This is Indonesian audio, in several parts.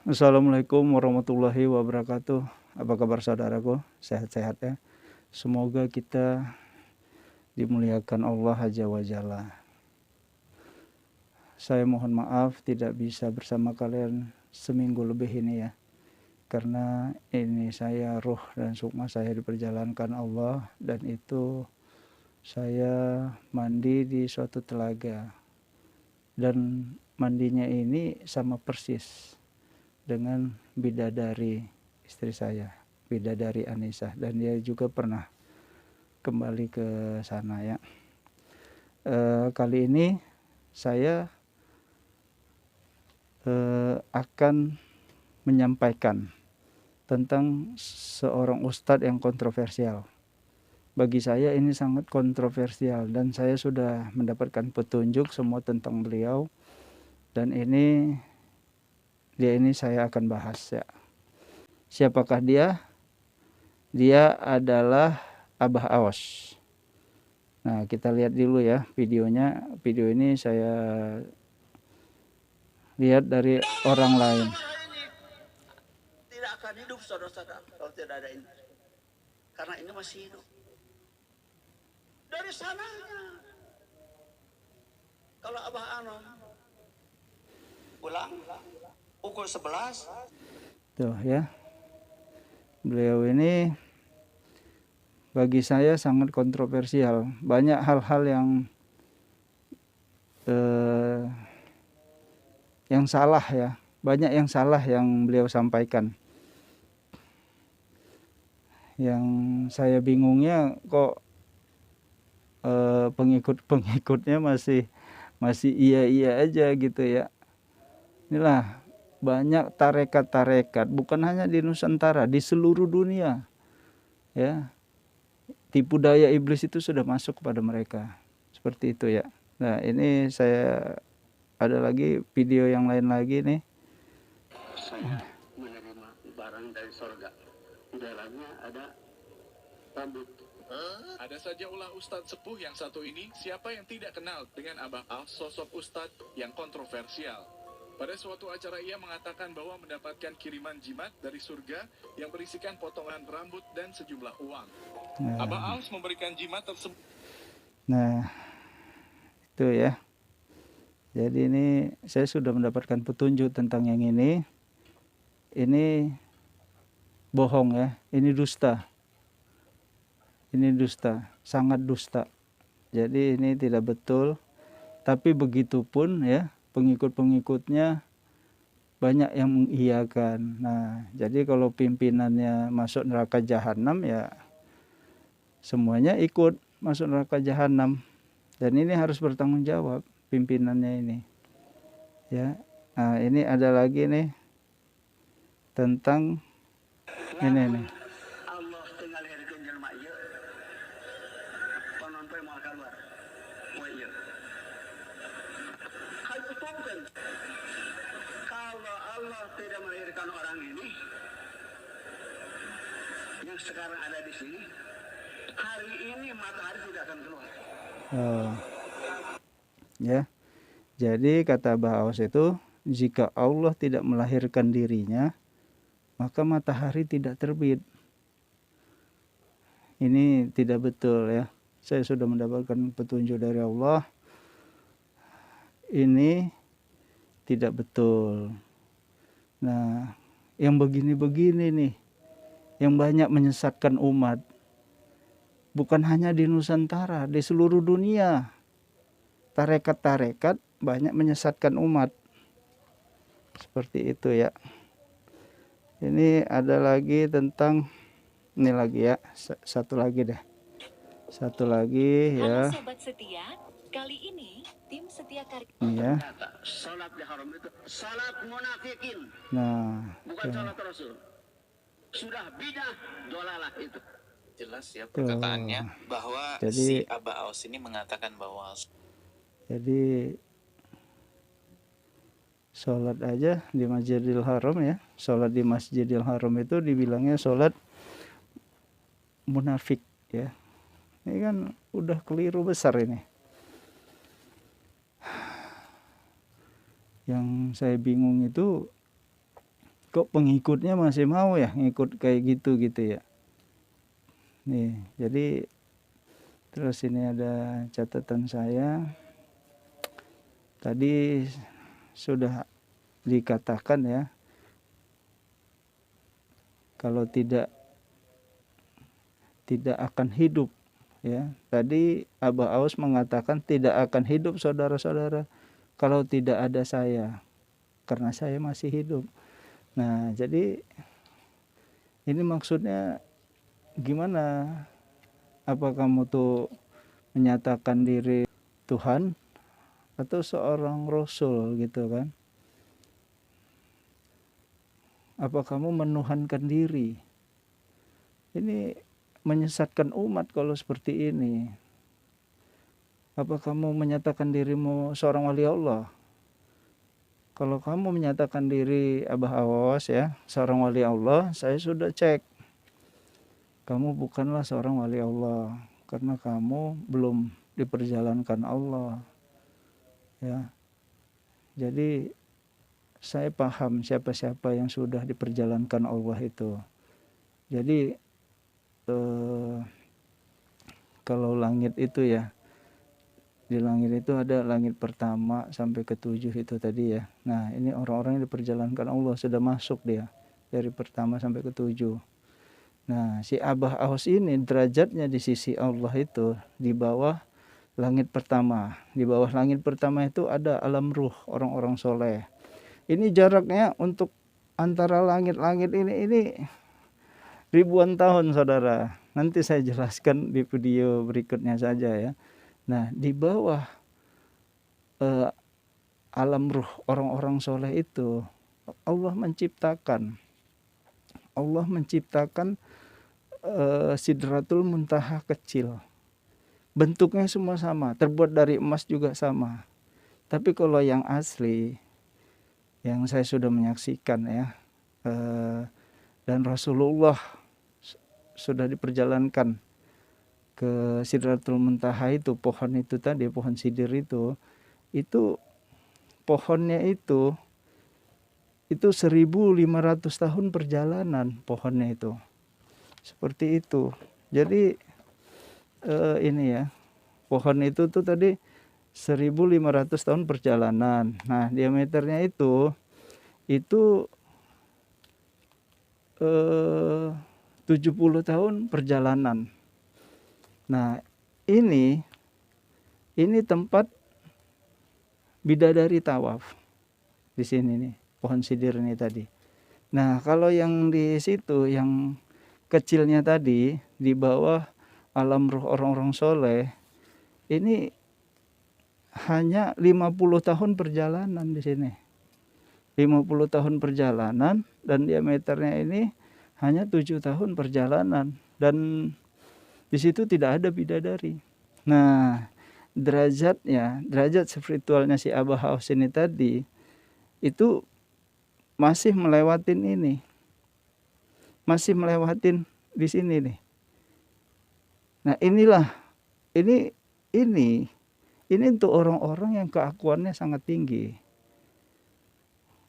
Assalamualaikum warahmatullahi wabarakatuh. Apa kabar saudaraku? Sehat-sehat ya. Semoga kita dimuliakan Allah Azza wa Jalla. Saya mohon maaf tidak bisa bersama kalian seminggu lebih ini ya. Karena ini saya ruh dan sukma saya diperjalankan Allah, dan itu saya mandi di suatu telaga. Dan mandinya ini sama persis dengan bidadari istri saya, bidadari Anissa, dan dia juga pernah kembali ke sana ya. Kali ini saya akan menyampaikan tentang seorang ustadz yang kontroversial. Bagi saya ini sangat kontroversial, dan saya sudah mendapatkan petunjuk semua tentang beliau, dan ini saya akan bahas ya. Siapakah dia? Dia adalah Abah Aos. Nah, kita lihat dulu ya videonya. Video ini saya lihat dari orang lain. Tidak akan hidup saudara-saudara kalau tidak ada ini. Karena ini masih hidup. Dari sananya. Kalau Abah Ano pulang pukul 11. Tuh ya. Beliau ini bagi saya sangat kontroversial. Banyak hal-hal yang salah ya. Banyak yang salah yang beliau sampaikan. Yang saya bingungnya kok pengikut-pengikutnya masih iya aja gitu ya. Inilah banyak tarekat-tarekat, bukan hanya di Nusantara, di seluruh dunia ya. Tipu daya iblis itu sudah masuk kepada mereka, seperti itu ya. Nah, ini saya ada lagi video yang lain lagi nih. Saya menerima barang dari surga. Di dalamnya ada rambut. Ada saja ulah Ustadz sepuh yang satu ini. Siapa yang tidak kenal dengan Abah Al, sosok Ustadz yang kontroversial. Pada suatu acara ia mengatakan bahwa mendapatkan kiriman jimat dari surga yang berisikan potongan rambut dan sejumlah uang. Abah Al memberikan jimat tersebut. Nah, itu ya. Jadi ini saya sudah mendapatkan petunjuk tentang yang ini. Ini bohong ya, ini dusta. Ini dusta, sangat dusta. Jadi ini tidak betul. Tapi begitupun ya, pengikut-pengikutnya banyak yang mengiyakan. Nah, jadi kalau pimpinannya masuk neraka jahanam ya semuanya ikut masuk neraka jahanam. Dan ini harus bertanggung jawab pimpinannya ini. Ya. Nah, ini ada lagi nih tentang ini nih. Allah tinggal herikan jelma ieu. Penonton mau keluar. Wah iya. Hal bukan. Kalau Allah tidak melahirkan orang ini yang sekarang ada di sini, hari ini matahari tidak akan keluar. Ya. Jadi kata Abah Aos itu, jika Allah tidak melahirkan dirinya, maka matahari tidak terbit. Ini tidak betul ya. Saya sudah mendapatkan petunjuk dari Allah. Ini tidak betul. Nah, yang begini-begini nih, yang banyak menyesatkan umat. Bukan hanya di Nusantara, di seluruh dunia. Tarekat-tarekat banyak menyesatkan umat. Seperti itu ya. Ini ada lagi tentang, ini lagi ya, satu lagi deh. Satu lagi ya. Halo Sobat Setia, kali ini tim Setia Karya. Ya. Salat di haram itu salat munafikin. Nah, bukan salat Rasul. Sudah bidah dolalah itu. Jelas ya perkataannya bahwa jadi, si Abah Aos ini mengatakan bahwa jadi sholat aja di Masjidil Haram ya, sholat di Masjidil Haram itu dibilangnya sholat munafik ya. Ini kan udah keliru besar ini. Yang saya bingung itu kok pengikutnya masih mau ya ngikut kayak gitu ya. Nih, jadi terus ini ada catatan saya. Tadi sudah dikatakan ya, kalau tidak akan hidup ya. Tadi Abah Aus mengatakan tidak akan hidup saudara-saudara kalau tidak ada saya, karena saya masih hidup. Nah, jadi ini maksudnya gimana? Apa kamu tuh menyatakan diri Tuhan atau seorang rasul gitu kan? Apa kamu menuhankan diri? Ini menyesatkan umat kalau seperti ini. Apa kamu menyatakan dirimu seorang wali Allah? Kalau kamu menyatakan diri Abah Awas ya, seorang wali Allah, saya sudah cek. Kamu bukanlah seorang wali Allah karena kamu belum diperjalankan Allah. Ya. Jadi saya paham siapa-siapa yang sudah diperjalankan Allah itu. Jadi kalau langit itu ya, di langit itu ada langit pertama sampai ke-7 itu tadi ya. Nah, ini orang-orang yang diperjalankan Allah sudah masuk dia dari pertama sampai ke-7. Nah, si Abah Aus ini derajatnya di sisi Allah itu di bawah langit pertama. Di bawah langit pertama itu ada alam ruh orang-orang soleh. Ini jaraknya untuk antara langit-langit ini ribuan tahun saudara. Nanti saya jelaskan di video berikutnya saja ya. Nah, di bawah alam ruh orang-orang soleh itu Allah menciptakan Sidratul Muntaha kecil. Bentuknya semua sama, terbuat dari emas juga sama. Tapi kalau yang asli, yang saya sudah menyaksikan ya, dan Rasulullah sudah diperjalankan ke Sidratul Muntaha itu, pohon itu tadi, pohon sidir itu pohonnya itu 1.500 tahun perjalanan pohonnya itu. Seperti itu. Jadi ini ya, pohon itu tuh tadi 1.500 tahun perjalanan. Nah, diameternya itu 70 tahun perjalanan. Nah, ini tempat bidadari tawaf. Di sini nih, pohon sidir ini tadi. Nah, kalau yang di situ yang kecilnya tadi di bawah alam ruh orang-orang soleh, ini hanya 50 tahun perjalanan di sini. 50 tahun perjalanan dan diameternya ini hanya 7 tahun perjalanan, dan di situ tidak ada bidadari. Nah, derajat spiritualnya si Abah Aus ini tadi itu masih melewatin ini. Masih melewatin di sini nih. Nah, ini untuk orang-orang yang keakuannya sangat tinggi.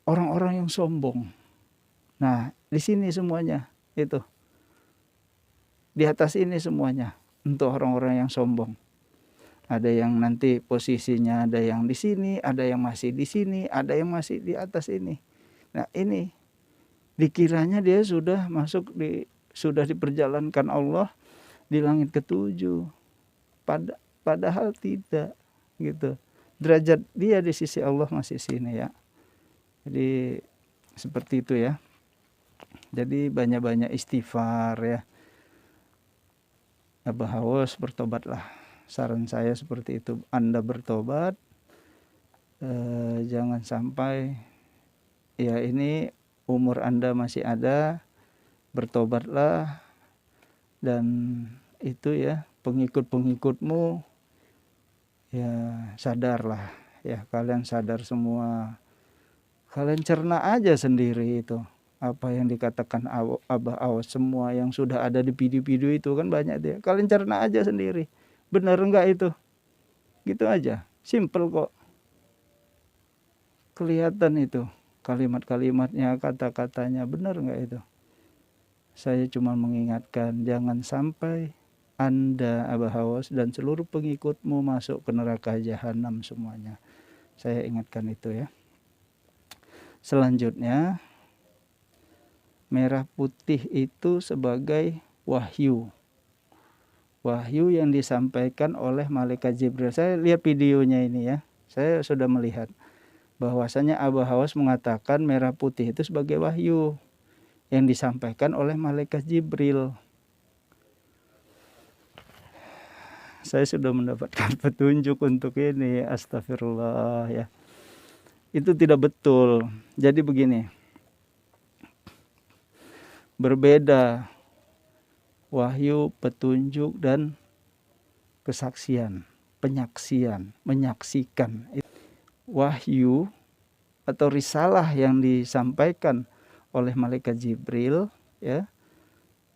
Orang-orang yang sombong. Nah, di sini semuanya itu. Di atas ini semuanya untuk orang-orang yang sombong. Ada yang nanti posisinya ada yang di sini, ada yang masih di sini, ada yang masih di atas ini. Nah, ini dikiranya dia sudah sudah diperjalankan Allah di langit ke-7. Padahal tidak gitu. Derajat dia di sisi Allah masih sini ya. Jadi seperti itu ya. Jadi banyak-banyak istighfar ya. Abah Aus, bertobatlah. Saran saya seperti itu. Anda bertobat, jangan sampai ya ini umur Anda masih ada, bertobatlah, dan itu ya pengikut-pengikutmu ya sadarlah ya, kalian sadar semua, kalian cerna aja sendiri itu apa yang dikatakan Abah Aus, semua yang sudah ada di video-video itu kan banyak dia, kalian cerna aja sendiri, benar enggak itu, gitu aja, simple kok, kelihatan itu kalimat-kalimatnya, kata-katanya benar nggak itu? Saya cuma mengingatkan jangan sampai Anda Abah Hawas dan seluruh pengikutmu masuk ke neraka jahanam semuanya. Saya ingatkan itu ya. Selanjutnya, merah putih itu sebagai wahyu. Wahyu yang disampaikan oleh malaikat Jibril. Saya lihat videonya ini ya. Saya sudah melihat bahwasanya Abah Hawas mengatakan merah putih itu sebagai wahyu yang disampaikan oleh malaikat Jibril. Saya sudah mendapatkan petunjuk untuk ini. Astagfirullah ya. Itu tidak betul. Jadi begini. Berbeda wahyu, petunjuk, dan kesaksian, penyaksian, menyaksikan. Wahyu atau risalah yang disampaikan oleh malaikat Jibril ya.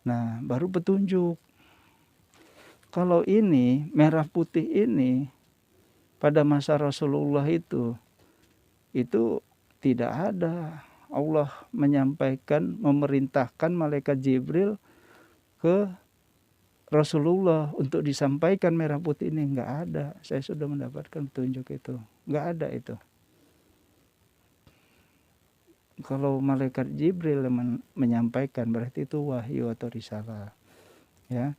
Nah, baru petunjuk. Kalau ini merah putih ini pada masa Rasulullah itu tidak ada. Allah menyampaikan, memerintahkan malaikat Jibril ke Rasulullah untuk disampaikan merah putih ini, nggak ada. Saya sudah mendapatkan petunjuk itu, nggak ada itu. Kalau malaikat Jibril menyampaikan berarti itu wahyu atau risalah ya.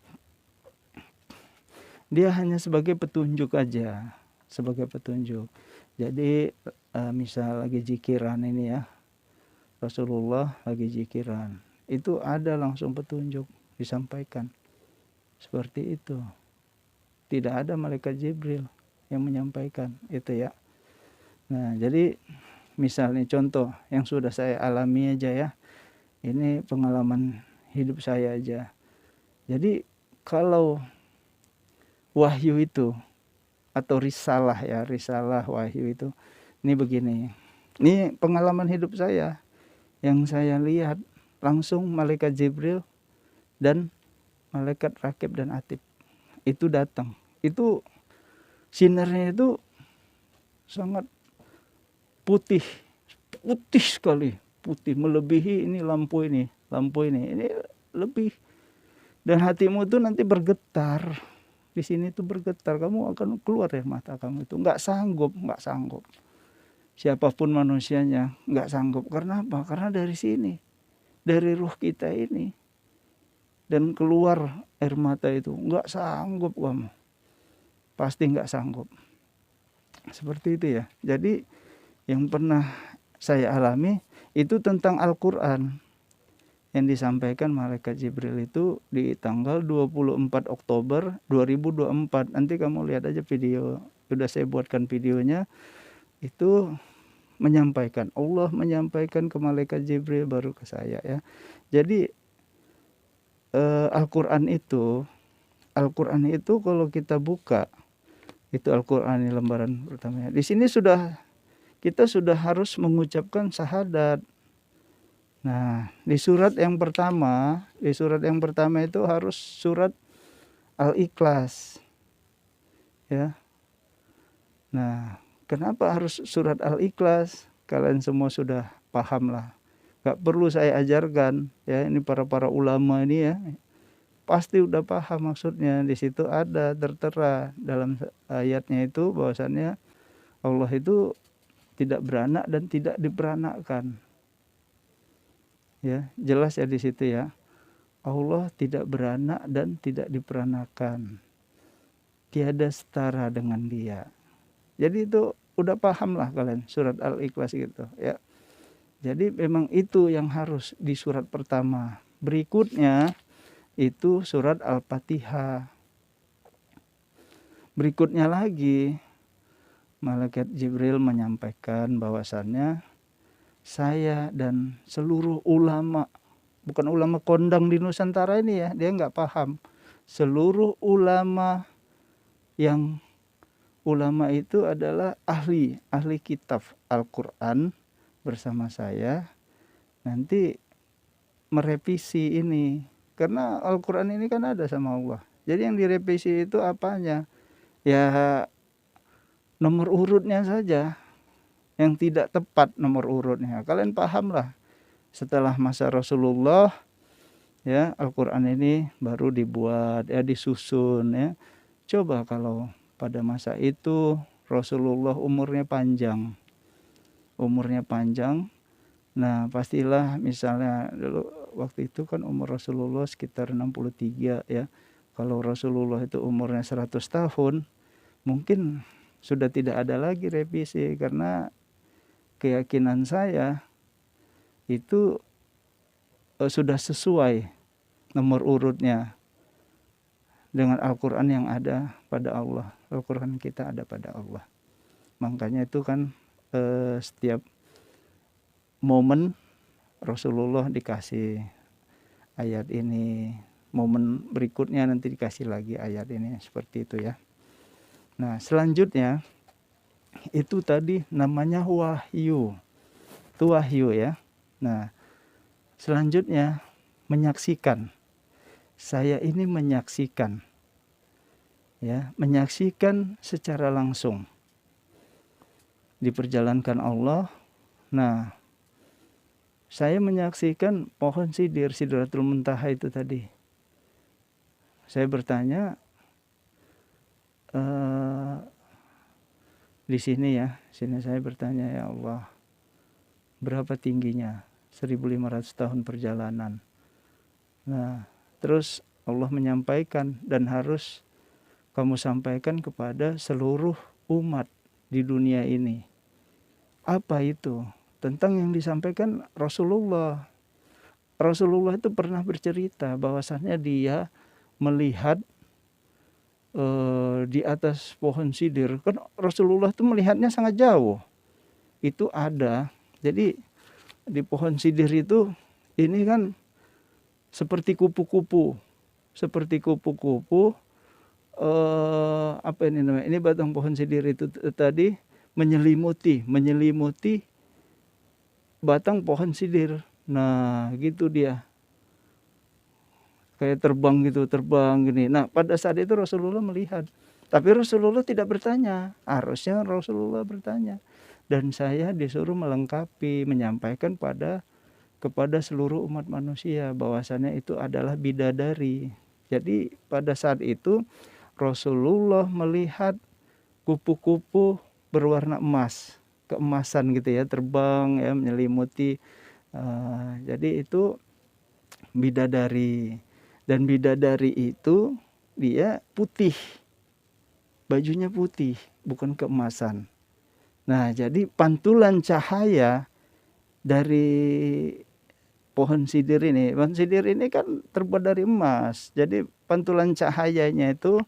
Dia hanya sebagai petunjuk aja, sebagai petunjuk. Jadi misal lagi zikiran ini ya, Rasulullah lagi zikiran, itu ada langsung petunjuk disampaikan seperti itu. Tidak ada malaikat Jibril yang menyampaikan itu ya. Nah, jadi misalnya contoh yang sudah saya alami aja ya. Ini pengalaman hidup saya aja. Jadi kalau wahyu itu atau risalah ya, risalah wahyu itu ini begini. Ini pengalaman hidup saya yang saya lihat langsung malaikat Jibril dan malaikat Rakib dan Atid itu datang. Itu sinarnya itu sangat putih sekali, putih melebihi ini lampu ini lebih. Dan hatimu itu nanti bergetar. Di sini tuh bergetar, kamu akan keluar dari mata kamu itu. Nggak sanggup. Siapapun manusianya nggak sanggup. Karena apa? Karena dari sini, dari ruh kita ini. Dan keluar air mata itu. Nggak sanggup kamu. Pasti nggak sanggup. Seperti itu ya. Jadi yang pernah saya alami itu tentang Al-Quran. Yang disampaikan malaikat Jibril itu di tanggal 24 Oktober 2024. Nanti kamu lihat aja video. Sudah saya buatkan videonya. Itu menyampaikan. Allah menyampaikan ke malaikat Jibril baru ke saya ya. Jadi Al-Quran itu kalau kita buka. Itu Al-Quran ini lembaran pertamanya. Di sini kita sudah harus mengucapkan syahadat. Nah, di surat yang pertama itu harus surat Al-Ikhlas. Ya. Nah, kenapa harus surat Al-Ikhlas? Kalian semua sudah paham lah. Gak perlu saya ajarkan ya, ini para ulama ini ya. Pasti udah paham maksudnya. Di situ ada tertera dalam ayatnya itu bahwasannya Allah itu tidak beranak dan tidak diperanakkan. Ya, jelas ya di situ ya. Allah tidak beranak dan tidak diperanakkan. Tiada setara dengan Dia. Jadi itu udah paham lah kalian surat Al-Ikhlas gitu ya. Jadi memang itu yang harus di surat pertama. Berikutnya itu surat Al-Fatihah. Berikutnya lagi malaikat Jibril menyampaikan bahwasannya saya dan seluruh ulama, bukan ulama kondang di Nusantara ini ya, dia nggak paham. Seluruh ulama itu adalah ahli kitab Al-Quran bersama saya nanti merevisi ini. Karena Al-Quran ini kan ada sama Allah. Jadi yang direvisi itu apanya? Ya nomor urutnya saja. yang tidak tepat nomor urutnya. Kalian pahamlah, setelah masa Rasulullah ya Al-Qur'an ini baru dibuat ya, disusun ya. Coba kalau pada masa itu Rasulullah umurnya panjang. Nah, pastilah misalnya dulu waktu itu kan umur Rasulullah sekitar 63 ya. Kalau Rasulullah itu umurnya 100 tahun, mungkin sudah tidak ada lagi revisi, karena keyakinan saya itu sudah sesuai nomor urutnya dengan Al-Qur'an yang ada pada Allah. Al-Qur'an kita ada pada Allah. Makanya itu kan setiap momen Rasulullah dikasih ayat ini, momen berikutnya nanti dikasih lagi ayat ini, seperti itu ya. Nah, selanjutnya itu tadi namanya wahyu. Itu wahyu ya. Nah, selanjutnya menyaksikan. Saya ini menyaksikan. Ya, menyaksikan secara langsung. Diperjalankan Allah. Nah, saya menyaksikan pohon Sidratul Muntaha itu tadi. Saya bertanya di sini ya, saya bertanya, ya Allah, berapa tingginya? 1500 tahun perjalanan. Nah, terus Allah menyampaikan, dan harus kamu sampaikan kepada seluruh umat di dunia ini. Apa itu? Tentang yang disampaikan Rasulullah. Rasulullah itu pernah bercerita bahwasannya dia melihat di atas pohon sidir. Kan Rasulullah itu melihatnya sangat jauh. Itu ada. Jadi di pohon sidir itu ini kan seperti kupu-kupu. Apa ini namanya? Ini batang pohon sidir itu tadi menyelimuti batang pohon sidir. Nah, gitu dia. Kayak terbang gini. Nah, pada saat itu Rasulullah melihat. Tapi Rasulullah tidak bertanya. Harusnya Rasulullah bertanya. Dan saya disuruh melengkapi, menyampaikan kepada seluruh umat manusia bahwasannya itu adalah bidadari. Jadi pada saat itu Rasulullah melihat kupu-kupu berwarna emas, keemasan gitu ya, terbang ya, menyelimuti. Jadi itu bidadari. Dan bidadari itu dia putih, bajunya putih, bukan keemasan. Nah, jadi pantulan cahaya dari pohon sidir ini kan terbuat dari emas. Jadi pantulan cahayanya itu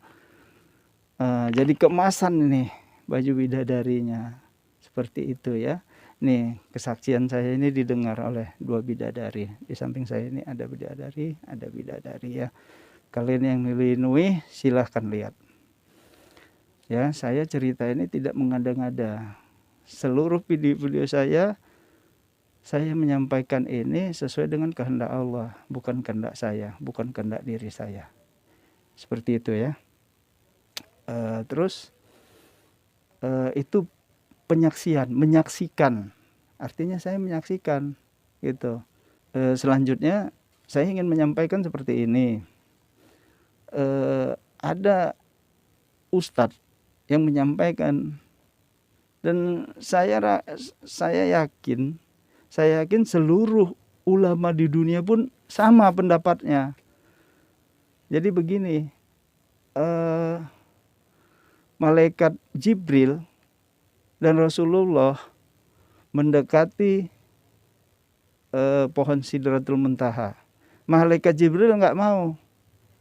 jadi keemasan ini baju bidadarinya. Seperti itu ya. Nih, kesaksian saya ini didengar oleh 2 bidadari. Di samping saya ini ada bidadari ya. Kalian yang nilai silahkan lihat. Ya, saya cerita ini tidak mengada-ngada. Seluruh video-video saya menyampaikan ini sesuai dengan kehendak Allah, bukan kehendak saya, bukan kehendak diri saya. Seperti itu ya. Terus itu menyaksikan. Artinya saya menyaksikan gitu. Selanjutnya saya ingin menyampaikan seperti ini. Ada ustadz yang menyampaikan, dan saya yakin seluruh ulama di dunia pun sama pendapatnya. Jadi begini, malaikat Jibril dan Rasulullah mendekati pohon Sidratul Muntaha. Malaikat Jibril enggak mau.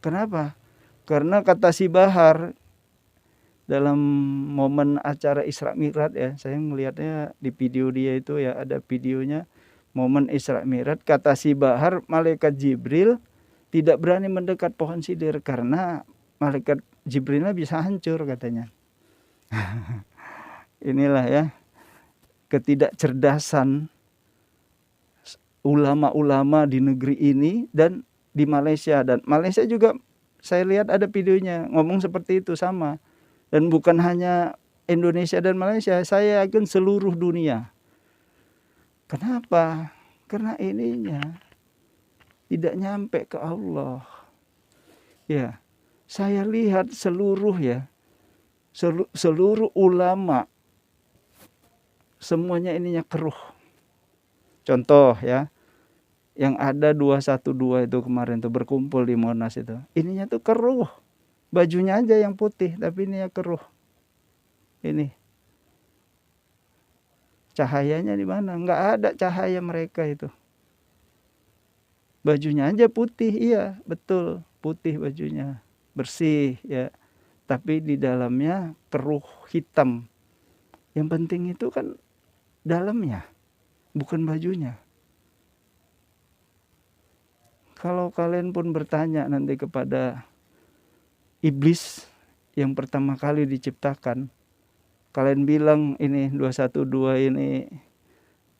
Kenapa? Karena kata si Bahar dalam momen acara Isra Mi'raj ya, saya melihatnya di video dia itu ya, ada videonya momen Isra Mi'raj. Kata si Bahar, malaikat Jibril tidak berani mendekat pohon sidir karena malaikat Jibrilnya bisa hancur katanya. Inilah ya ketidakcerdasan ulama-ulama di negeri ini dan di Malaysia. Dan Malaysia juga saya lihat ada videonya ngomong seperti itu sama. Dan bukan hanya Indonesia dan Malaysia, saya yakin seluruh dunia. Kenapa? Karena ininya tidak nyampe ke Allah. Ya, saya lihat seluruh ulama semuanya ininya keruh. Contoh ya, yang ada 212 itu kemarin tuh berkumpul di Monas itu. Ininya tuh keruh. Bajunya aja yang putih tapi ininya keruh. Ini. Cahayanya di mana? Enggak ada cahaya mereka itu. Bajunya aja putih, iya, betul. Putih bajunya. Bersih ya. Tapi di dalamnya keruh hitam. Yang penting itu kan dalamnya, bukan bajunya. Kalau kalian pun bertanya nanti kepada iblis yang pertama kali diciptakan, kalian bilang ini 212 ini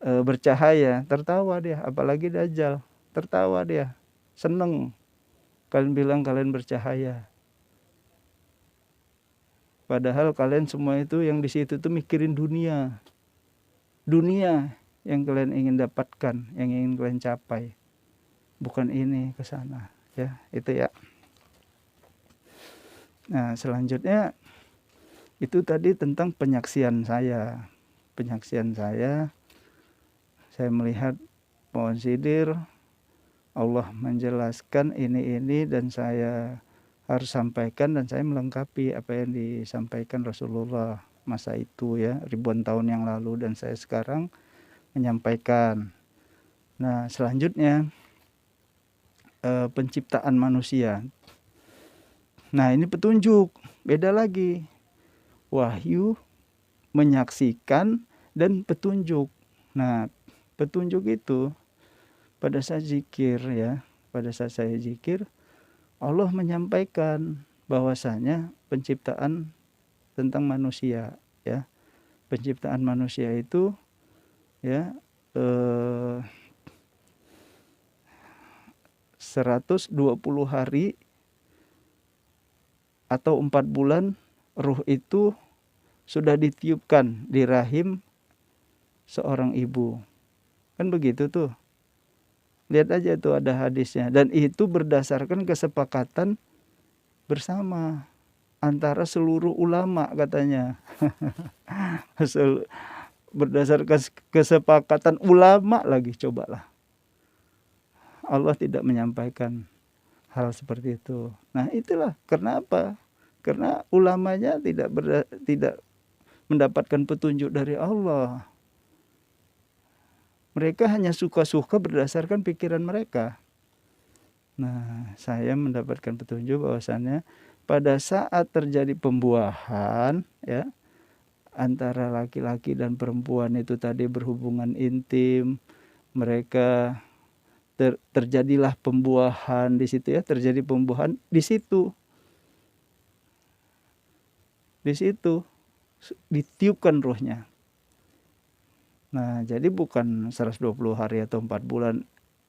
bercahaya, tertawa dia, apalagi Dajjal, tertawa dia, seneng. Kalian bilang kalian bercahaya. Padahal kalian semua itu yang di situ tuh mikirin dunia. Dunia yang kalian ingin dapatkan, yang ingin kalian capai. Bukan ini ke sana, ya, itu ya. Nah, selanjutnya itu tadi tentang penyaksian saya. Penyaksian saya melihat pohon sidir, Allah menjelaskan ini dan saya harus sampaikan dan saya melengkapi apa yang disampaikan Rasulullah masa itu ya, ribuan tahun yang lalu, dan saya sekarang menyampaikan. Nah, selanjutnya penciptaan manusia. Nah, ini petunjuk, beda lagi. Wahyu, menyaksikan, dan petunjuk. Nah, petunjuk itu pada saat zikir ya, pada saat saya zikir, Allah menyampaikan bahwasanya penciptaan tentang manusia ya. Penciptaan manusia itu ya 120 hari atau 4 bulan ruh itu sudah ditiupkan di rahim seorang ibu. Kan begitu tuh. Lihat aja tuh ada hadisnya. Dan itu berdasarkan kesepakatan bersama antara seluruh ulama katanya. Berdasarkan kesepakatan ulama lagi, cobalah. Allah tidak menyampaikan hal seperti itu. Nah, itulah kenapa? Karena ulamanya tidak mendapatkan petunjuk dari Allah. Mereka hanya suka-suka berdasarkan pikiran mereka. Nah, saya mendapatkan petunjuk bahwasannya pada saat terjadi pembuahan ya, antara laki-laki dan perempuan itu tadi berhubungan intim, mereka terjadilah pembuahan di situ ya, terjadi pembuahan di situ. Di situ ditiupkan ruhnya. Nah, jadi bukan 120 hari atau 4 bulan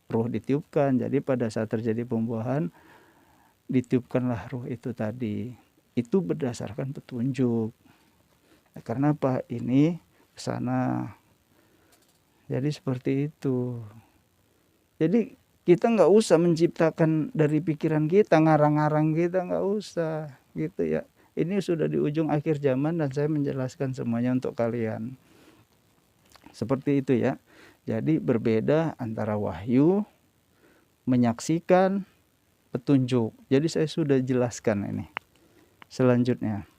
ruh ditiupkan. Jadi pada saat terjadi pembuahan, ditiupkanlah ruh itu tadi. Itu berdasarkan petunjuk. Nah, karena apa? Ini kesana. Jadi seperti itu. Jadi kita nggak usah menciptakan dari pikiran kita, ngarang-ngarang kita, nggak usah. Gitu ya. Ini sudah di ujung akhir zaman dan saya menjelaskan semuanya untuk kalian. Seperti itu ya. Jadi berbeda antara wahyu, menyaksikan, petunjuk. Jadi saya sudah jelaskan ini. Selanjutnya.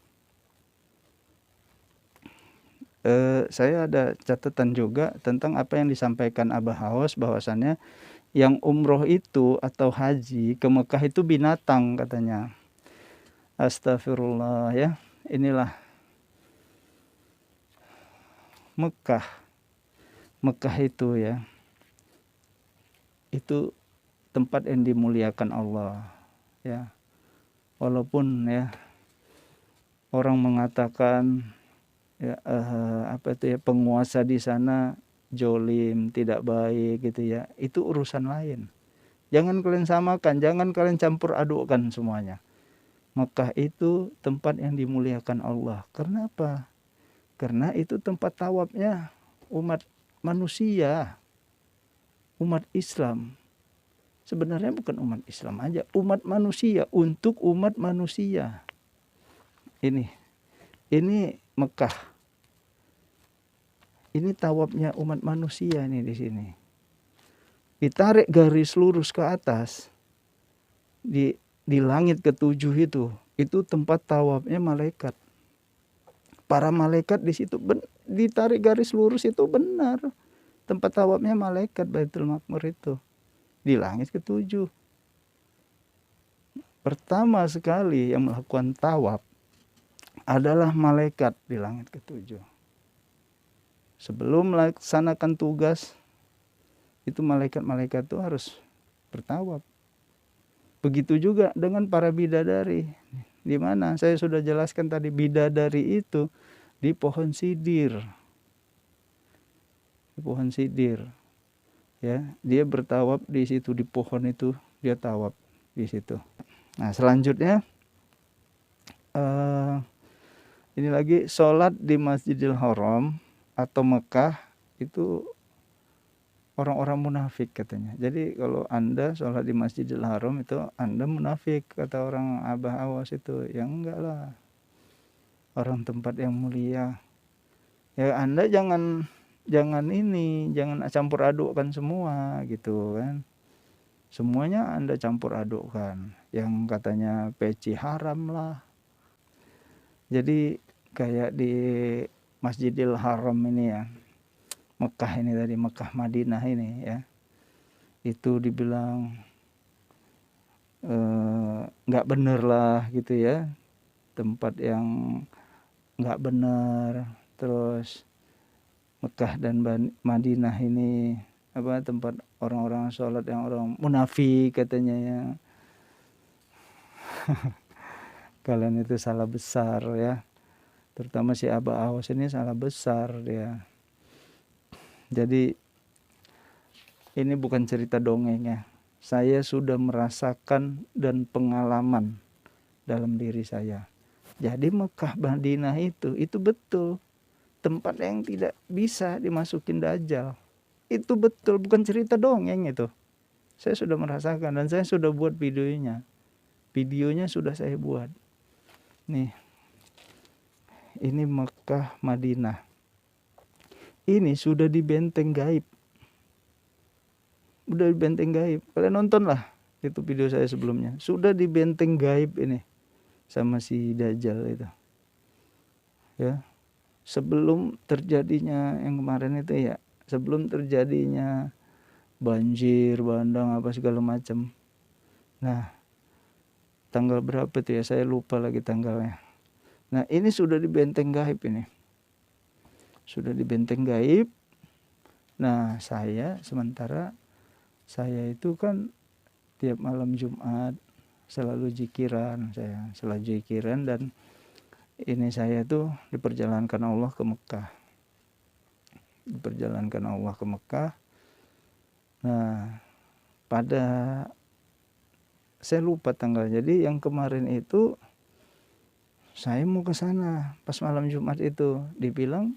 Saya ada catatan juga tentang apa yang disampaikan Abah Haos, bahwasannya yang umroh itu atau haji ke Mekah itu binatang katanya. Astagfirullah ya. Inilah Mekah itu ya, itu tempat yang dimuliakan Allah ya. Walaupun ya orang mengatakan ya penguasa di sana jolim, tidak baik gitu ya, itu urusan lain. Jangan kalian samakan, jangan kalian campur adukkan semuanya. Mekah itu tempat yang dimuliakan Allah. Karena apa? Karena itu tempat tawafnya umat manusia, umat Islam. Sebenarnya bukan umat Islam aja, umat manusia, untuk umat manusia. Ini Mekah. Ini tawafnya umat manusia nih di sini. Ditarik garis lurus ke atas, di langit ketujuh itu tempat tawafnya malaikat. Para malaikat di situ ditarik garis lurus itu benar. Tempat tawafnya malaikat Baitul Maqmur itu di langit ketujuh. Pertama sekali yang melakukan tawaf adalah malaikat di langit ketujuh. Sebelum melaksanakan tugas itu malaikat-malaikat itu harus bertawaf. Begitu juga dengan para bidadari. Di mana? Saya sudah jelaskan tadi, bidadari itu di pohon sidir. Di pohon sidir. Ya, dia bertawaf di situ, di pohon itu dia tawaf di situ. Nah, selanjutnya ini lagi sholat di Masjidil Haram atau Mekah itu orang-orang munafik katanya. Jadi kalau Anda sholat di Masjidil Haram itu Anda munafik, kata orang Abah Awas itu. Ya enggak lah, orang tempat yang mulia. Ya Anda jangan campur adukkan semua gitu kan. Semuanya Anda campur adukkan. Yang katanya peci haram lah. Jadi kayak di Masjidil Haram ini ya, Mekah ini tadi, Mekah Madinah ini ya, itu dibilang nggak bener lah gitu ya, tempat yang nggak bener. Terus Mekah dan Madinah ini tempat orang-orang sholat yang orang munafik katanya ya. Kalian itu salah besar ya, terutama si Abah Awas ini salah besar dia. Jadi ini bukan cerita dongeng ya. Saya sudah merasakan dan pengalaman dalam diri saya. Jadi Mekah Madinah itu betul tempat yang tidak bisa dimasukin Dajjal. Itu betul, bukan cerita dongeng itu. Saya sudah merasakan dan saya sudah buat videonya. Videonya sudah saya buat. Nih. Ini Mekah Madinah. Ini sudah di benteng gaib. Udah di benteng gaib. Kalian nonton lah itu video saya sebelumnya. Sudah di benteng gaib ini sama si Dajjal itu. Ya. Sebelum terjadinya yang kemarin itu ya, sebelum terjadinya banjir, bandang apa segala macam. Nah, tanggal berapa tuh ya? Saya lupa lagi tanggalnya. Nah, ini sudah di benteng gaib ini. Sudah di benteng gaib. Nah, sementara saya itu kan tiap malam Jumat selalu zikiran, dan ini saya tuh diperjalankan Allah ke Mekah. Nah, saya lupa tanggal. Jadi yang kemarin itu saya mau ke sana pas malam Jumat itu, dibilang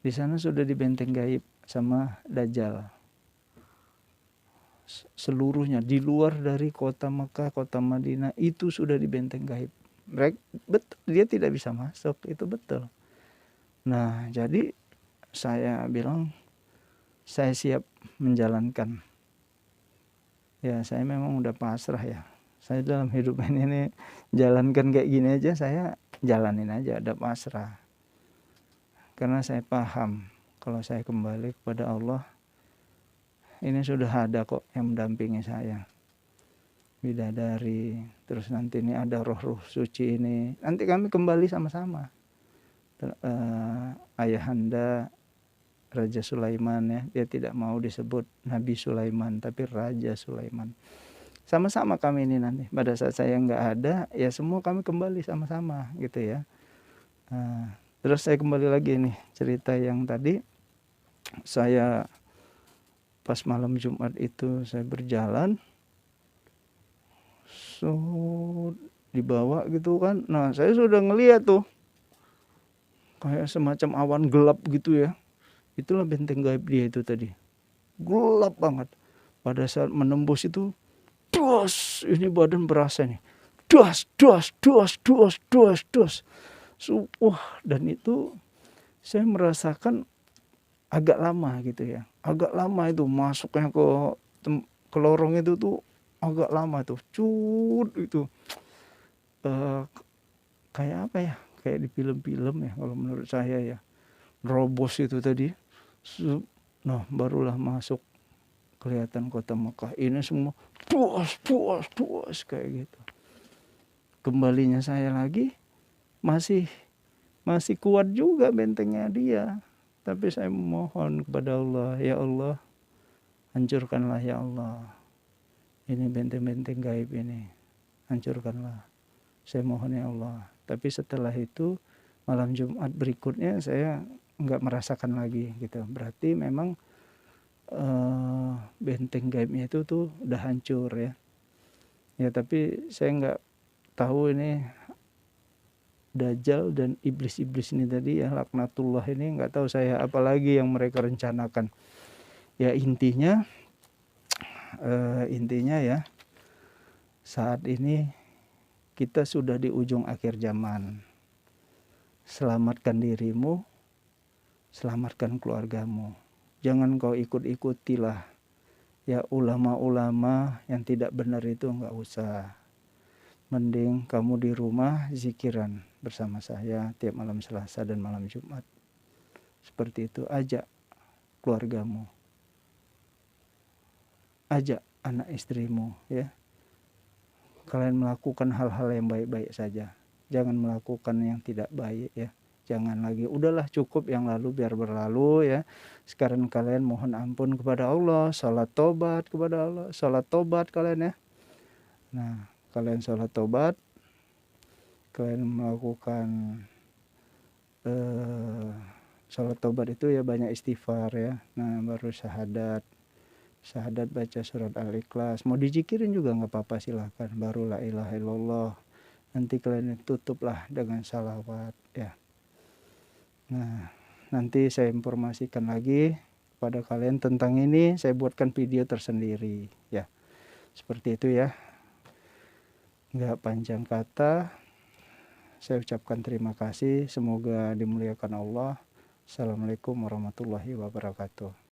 di sana sudah di benteng gaib sama Dajjal. Seluruhnya di luar dari kota Mekah, kota Madinah itu sudah di benteng gaib. Betul, dia tidak bisa masuk, itu betul. Nah, jadi saya bilang saya siap menjalankan. Ya, saya memang udah pasrah ya. Saya dalam hidup ini jalankan kayak gini aja, saya jalanin aja, udah pasrah. Karena saya paham kalau saya kembali kepada Allah, ini sudah ada kok yang mendampingi saya. Bidadari, terus nanti ini ada roh-roh suci ini. Nanti kami kembali sama-sama. Ayahanda Raja Sulaiman ya, dia tidak mau disebut Nabi Sulaiman tapi Raja Sulaiman. Sama-sama kami ini nanti. Pada saat saya nggak ada, ya semua kami kembali sama-sama gitu ya. Terus saya kembali lagi nih cerita yang tadi. Saya pas malam Jumat itu saya berjalan, dibawa gitu kan. Nah, saya sudah ngeliat tuh kayak semacam awan gelap gitu ya. Itulah benteng gaib dia itu tadi. Gelap banget. Pada saat menembus itu, dos, ini badan berasa nih. Dos, dos, dos, dos, dos, dos. Wah, dan itu saya merasakan agak lama gitu ya. Agak lama itu masuknya ke lorong itu tuh agak lama tuh. Cut itu. Kayak apa ya? Kayak di film-film ya kalau menurut saya ya. Robos itu tadi. Nah, barulah masuk kelihatan kota Mekah. Ini semua puas kayak gitu. Kembalinya saya lagi masih kuat juga bentengnya dia. Tapi saya memohon kepada Allah, ya Allah, hancurkanlah ya Allah. Ini benteng-benteng gaib ini. Hancurkanlah. Saya mohon ya Allah. Tapi setelah itu malam Jumat berikutnya saya nggak merasakan lagi gitu. Berarti memang benteng gaibnya itu tuh udah hancur ya. Ya tapi saya nggak tahu ini Dajjal dan iblis-iblis ini tadi ya, laknatullah ini, nggak tahu saya apalagi yang mereka rencanakan. Ya intinya ya, saat ini kita sudah di ujung akhir zaman. Selamatkan dirimu, selamatkan keluargamu. Jangan kau ikut-ikutilah ya ulama-ulama yang tidak benar itu, nggak usah. Mending kamu di rumah zikiran bersama saya tiap malam Selasa dan malam Jumat. Seperti itu, ajak keluargamu, ajak anak istrimu ya. Kalian melakukan hal-hal yang baik-baik saja. Jangan melakukan yang tidak baik ya. Jangan lagi, udahlah cukup yang lalu biar berlalu ya. Sekarang kalian mohon ampun kepada Allah, salat tobat kepada Allah, salat tobat kalian ya. Nah, kalian salat tobat, kalian melakukan salat tobat itu ya banyak istighfar ya. Nah, baru syahadat baca surat Al-Ikhlas. Mau dijikirin juga nggak apa-apa, silahkan. Baru la ilaha illallah. Nanti kalian tutuplah dengan salawat ya. Nah, nanti saya informasikan lagi kepada kalian tentang ini. Saya buatkan video tersendiri ya. Seperti itu ya. Nggak panjang kata. Saya ucapkan terima kasih. Semoga dimuliakan Allah. Assalamualaikum warahmatullahi wabarakatuh.